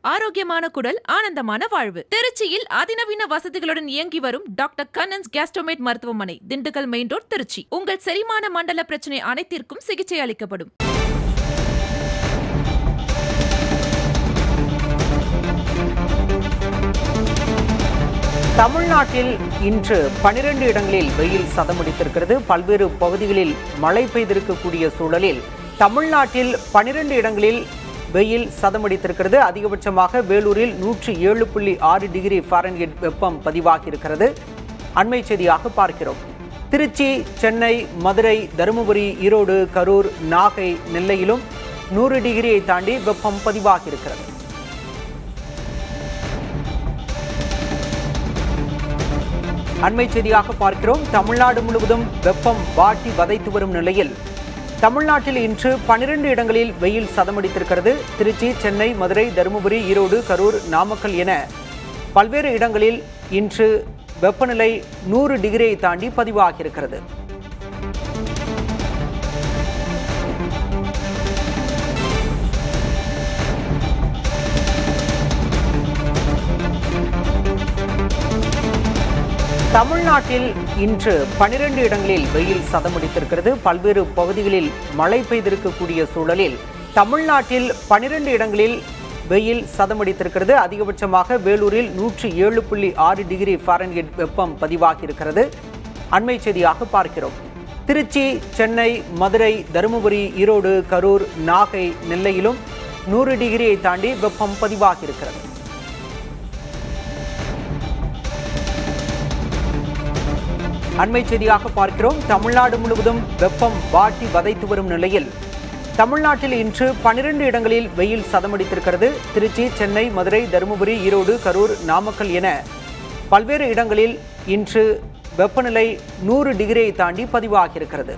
ஆரோக்கியமான குடல், ஆனந்தமான வாழ்வு. திருச்சியில் அதிநவீன வசதிகளுடன் இயங்கி வரும் டாக்டர் கண்ணன்ஸ் கேஸ்ட்ரோமேட் மருத்துவமனை, திண்டுக்கல் மெயின் ரோட், திருச்சி. உங்கள் செரிமான மண்டல பிரச்சனை அனைத்திற்கும் சிகிச்சை அளிக்கப்படும். தமிழ்நாட்டில் இன்று 12 இடங்களில் வெயில் சதமடித்திருக்கிறது. பல்வேறு பகுதிகளில் மழை பெய்திருக்கக்கூடிய சூழலில் தமிழ்நாட்டில் 12 இடங்களில் வெயில் சதமடித்திருக்கிறது. அதிகபட்சமாக வேலூரில் 107.6 டிகிரி ஃபாரன்ஹீட் வெப்பம் பதிவாகியிருக்கிறது. அண்மை செய்தியாக பார்க்கிறோம். திருச்சி, சென்னை, மதுரை, தருமபுரி, ஈரோடு, கரூர், நாகை, நெல்லையிலும் 100 டிகிரியை தாண்டி வெப்பம் பதிவாகியிருக்கிறது. அண்மை செய்தியாக பார்க்கிறோம். தமிழ்நாடு முழுவதும் வெப்பம் வாட்டி வதைத்து வரும் நிலையில் தமிழ்நாட்டில் இன்று 12 இடங்களில் வெயில் சதமடித்திருக்கிறது. திருச்சி, சென்னை, மதுரை, தருமபுரி, ஈரோடு, கரூர், நாமக்கல் என பல்வேறு இடங்களில் இன்று வெப்பநிலை 100 டிகிரியை தாண்டி பதிவாகியிருக்கிறது. தமிழ்நாட்டில் இன்று 12 இடங்களில் வெயில் சதமடித்திருக்கிறது. பல்வேறு பகுதிகளில் மழை பெய்திருக்கக்கூடிய சூழலில் தமிழ்நாட்டில் 12 இடங்களில் வெயில் சதமடித்திருக்கிறது. அதிகபட்சமாக வேலூரில் 107.6 டிகிரி ஃபாரன்ஹீட் வெப்பம் பதிவாகியிருக்கிறது. அண்மை செய்தியாக பார்க்கிறோம். திருச்சி, சென்னை, மதுரை, தருமபுரி, ஈரோடு, கரூர், நாகை, நெல்லையிலும் 100 டிகிரியை தாண்டி வெப்பம் பதிவாகியிருக்கிறது. அண்மை செய்தியாக பார்க்கிறோம். தமிழ்நாடு முழுவதும் வெப்பம் வாட்டி வதைத்து வரும் நிலையில் தமிழ்நாட்டில் இன்று 12 இடங்களில் வெயில் சதமடித்திருக்கிறது. திருச்சி, சென்னை, மதுரை, தருமபுரி, ஈரோடு, கரூர், நாமக்கல் என பல்வேறு இடங்களில் இன்று வெப்பநிலை 100 டிகிரியை தாண்டி பதிவாகியிருக்கிறது.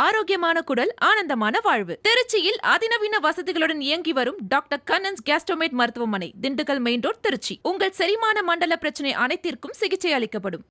ஆரோக்கியமான குடல், ஆனந்தமான வாழ்வு. திருச்சியில் அதிநவீன வசதிகளுடன் இயங்கி வரும் டாக்டர் கண்ணன்ஸ் கேஸ்ட்ரோமேட் மருத்துவமனை, திண்டுக்கல் மெயின் ரோட், திருச்சி. உங்கள் செரிமான மண்டல பிரச்சனை அனைத்திற்கும் சிகிச்சை அளிக்கப்படும்.